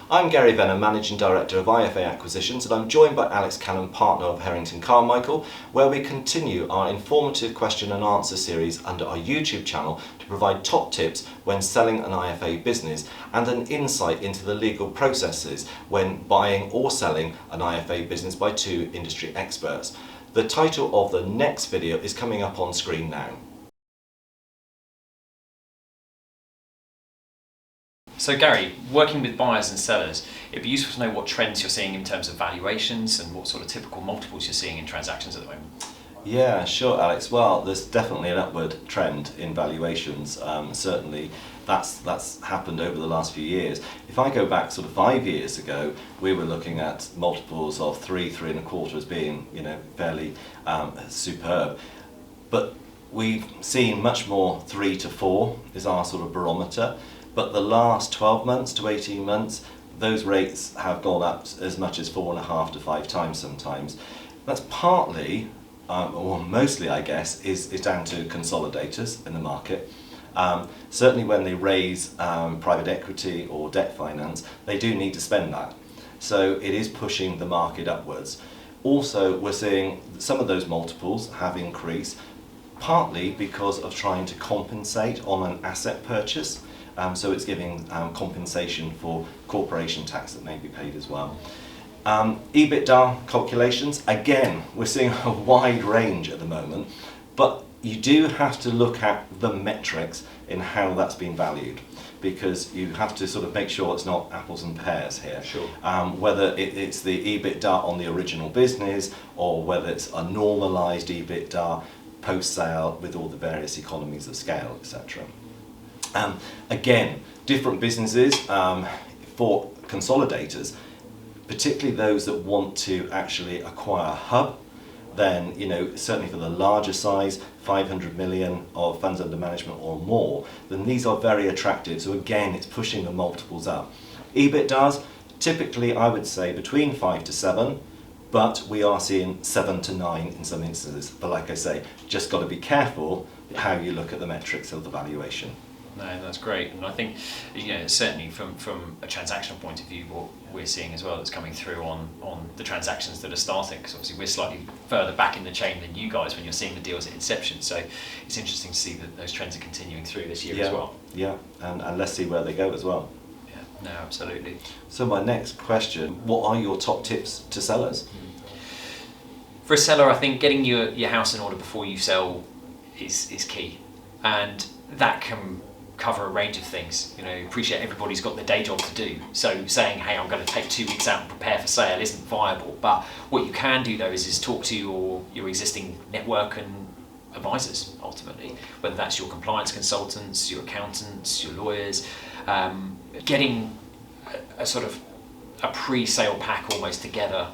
I'm Gary Venner, Managing Director of IFA Acquisitions, and I'm joined by Alex Cannon, Partner of Herrington Carmichael, where we continue our informative question and answer series under our YouTube channel to provide top tips when selling an IFA business and an insight into the legal processes when buying or selling an IFA business by two industry experts. The title of the next video is coming up on screen now. So Gary, working with buyers and sellers, it'd be useful to know what trends you're seeing in terms of valuations and what sort of typical multiples you're seeing in transactions at the moment. Yeah, sure, Alex. Well, there's definitely an upward trend in valuations. Certainly, that's happened over the last few years. If I go back sort of 5 years ago, we were looking at multiples of 3.25 as being, fairly superb. But we've seen much more 3 to 4 is our sort of barometer. But the last 12 months to 18 months, those rates have gone up as much as 4.5 to 5 times sometimes. That's partly, or mostly I guess, is down to consolidators in the market. Certainly when they raise private equity or debt finance, they do need to spend that. So it is pushing the market upwards. Also, we're seeing some of those multiples have increased, partly because of trying to compensate on an asset purchase. So it's giving compensation for corporation tax that may be paid as well. EBITDA calculations, again, we're seeing a wide range at the moment, but you do have to look at the metrics in how that's been valued, because you have to sort of make sure it's not apples and pears here. Sure. Whether it's the EBITDA on the original business or whether it's a normalised EBITDA post-sale with all the various economies of scale, etc. Again, different businesses for consolidators, particularly those that want to actually acquire a hub, then certainly for the larger size, 500 million of funds under management or more, then these are very attractive. So again, it's pushing the multiples up. EBITDAs, typically I would say between 5 to 7, but we are seeing 7 to 9 in some instances. But like I say, just got to be careful how you look at the metrics of the valuation. No, that's great, and I think certainly from a transactional point of view, what we're seeing as well that's coming through on the transactions that are starting, because obviously we're slightly further back in the chain than you guys when you're seeing the deals at inception. So it's interesting to see that those trends are continuing through this year as well. Yeah, and let's see where they go as well. Yeah, no, absolutely. So my next question: what are your top tips to sellers? For a seller, I think getting your house in order before you sell is key, and that can cover a range of things. Appreciate everybody's got their day job to do, so saying, hey, I'm going to take 2 weeks out and prepare for sale isn't viable. But what you can do though is talk to your existing network and advisors, ultimately, whether that's your compliance consultants, your accountants, your lawyers. Getting a sort of a pre-sale pack almost together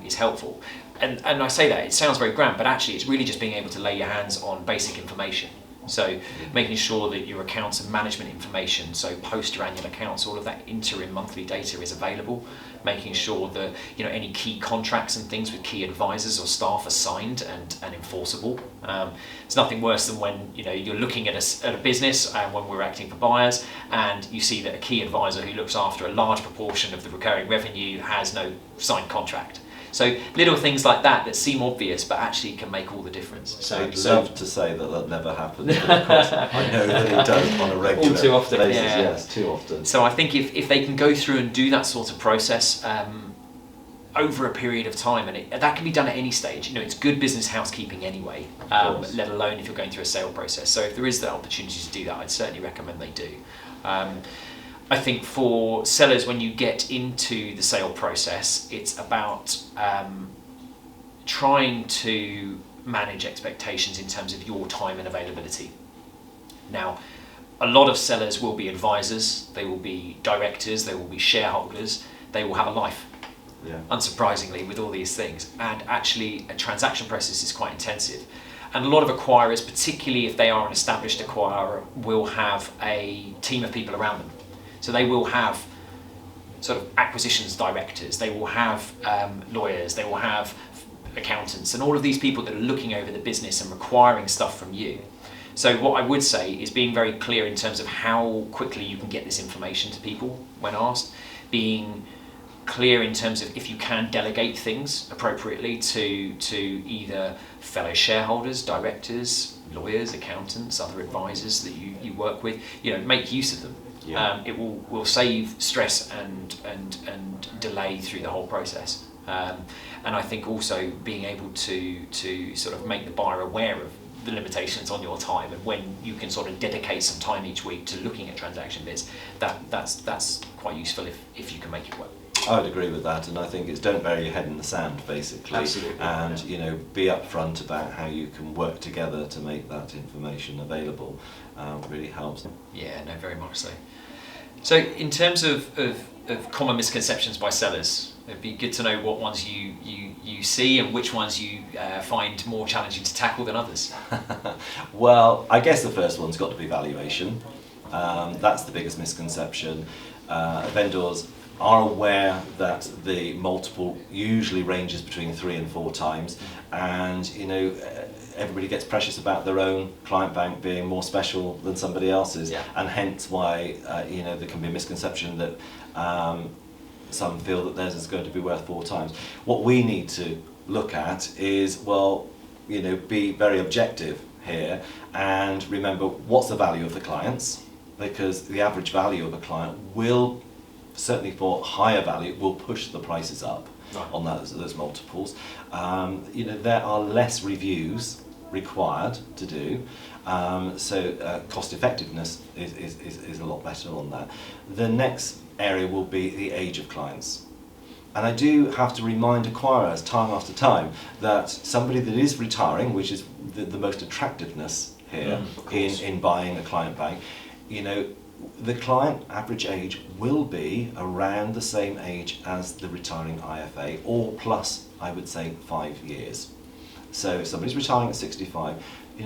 is helpful. And I say that, it sounds very grand, but actually it's really just being able to lay your hands on basic information. So making sure that your accounts and management information, so post your annual accounts, all of that interim monthly data is available. Making sure that any key contracts and things with key advisors or staff are signed and enforceable. It's nothing worse than when you're looking at a business when we're acting for buyers, and you see that a key advisor who looks after a large proportion of the recurring revenue has no signed contract. So little things like that seem obvious, but actually can make all the difference. So I'd love to say that never happens, but of course I know that it does on a regular all too often, basis. Yeah. Yes, too often. So I think if they can go through and do that sort of process over a period of time, and that can be done at any stage. It's good business housekeeping anyway, let alone if you're going through a sale process. So if there is the opportunity to do that, I'd certainly recommend they do. I think for sellers, when you get into the sale process, it's about trying to manage expectations in terms of your time and availability. Now, a lot of sellers will be advisors, they will be directors, they will be shareholders, they will have a life, unsurprisingly, with all these things. And actually, a transaction process is quite intensive. And a lot of acquirers, particularly if they are an established acquirer, will have a team of people around them. So they will have sort of acquisitions directors, they will have lawyers, they will have accountants, and all of these people that are looking over the business and requiring stuff from you. So what I would say is being very clear in terms of how quickly you can get this information to people when asked. being clear in terms of if you can delegate things appropriately to either fellow shareholders, directors, lawyers, accountants, other advisors that you work with, make use of them. Yeah. It will save stress and delay through the whole process. And I think also being able to sort of make the buyer aware of the limitations on your time, and when you can sort of dedicate some time each week to looking at transaction bits, that's quite useful if you can make it work. I would agree with that, and I think it's don't bury your head in the sand, basically. Absolutely. And be upfront about how you can work together to make that information available. Really helps. Yeah, no, very much so. So in terms of common misconceptions by sellers, it'd be good to know what ones you see and which ones you find more challenging to tackle than others. Well, I guess the first one's got to be valuation. That's the biggest misconception. Vendors are aware that the multiple usually ranges between 3 and 4 times, and everybody gets precious about their own client bank being more special than somebody else's. Yeah. And hence why there can be a misconception that some feel that theirs is going to be worth 4 times. What we need to look at is, be very objective here and remember what's the value of the clients, because the average value of a client will, certainly for higher value, will push the prices up. Right. On those multiples. There are less reviews required to do, so cost effectiveness is a lot better on that. The next area will be the age of clients. And I do have to remind acquirers time after time that somebody that is retiring, which is the most attractiveness here in buying a client bank, the client average age will be around the same age as the retiring IFA, or plus, I would say, 5 years. So if somebody's retiring at 65,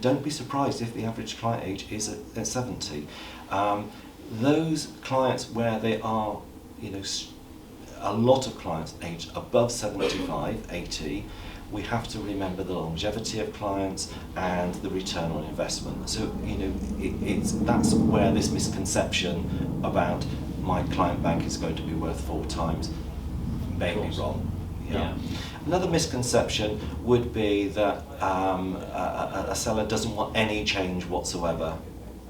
don't be surprised if the average client age is at 70. Those clients where they are, a lot of clients aged above 75, 80, we have to remember the longevity of clients and the return on investment. So, that's where this misconception about my client bank is going to be worth 4 times may be wrong. Yeah. Another misconception would be that a seller doesn't want any change whatsoever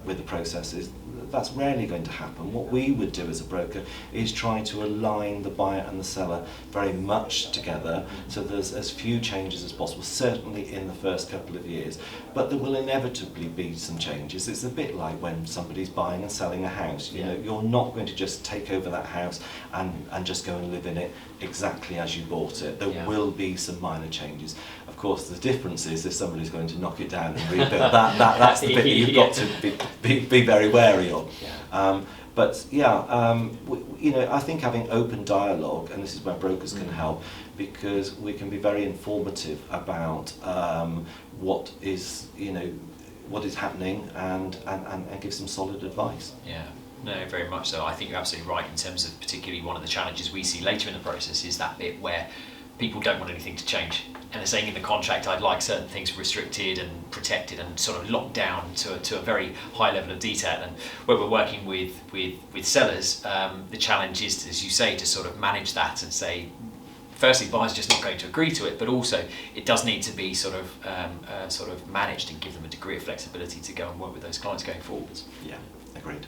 with the processes. That's rarely going to happen. What we would do as a broker is try to align the buyer and the seller very much together, so there's as few changes as possible, certainly in the first couple of years. But there will inevitably be some changes. It's a bit like when somebody's buying and selling a house. You're not going to just take over that house and just go and live in it exactly as you bought it. There will be some minor changes. Of course, the difference is if somebody's going to knock it down and rebuild, that's the bit that you've got to be very wary of. I think having open dialogue, and this is where brokers can help, because we can be very informative about what is happening and give some solid advice. Yeah. No, very much so. I think you're absolutely right in terms of particularly one of the challenges we see later in the process is that bit where people don't want anything to change. And they're saying in the contract, I'd like certain things restricted and protected and sort of locked down to a very high level of detail. And when we're working with sellers, the challenge is, as you say, to sort of manage that and say, firstly, buyers just not going to agree to it, but also it does need to be sort of managed and give them a degree of flexibility to go and work with those clients going forwards. Yeah, agreed.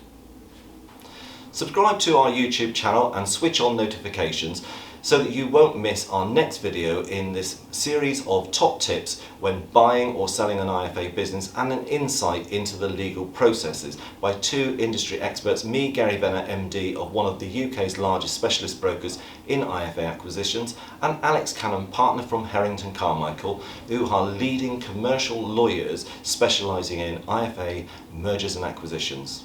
Subscribe to our YouTube channel and switch on notifications so that you won't miss our next video in this series of top tips when buying or selling an IFA business, and an insight into the legal processes by 2 industry experts, me, Gary Venner, MD of one of the UK's largest specialist brokers in IFA acquisitions, and Alex Cannon, partner from Herrington Carmichael, who are leading commercial lawyers specialising in IFA mergers and acquisitions.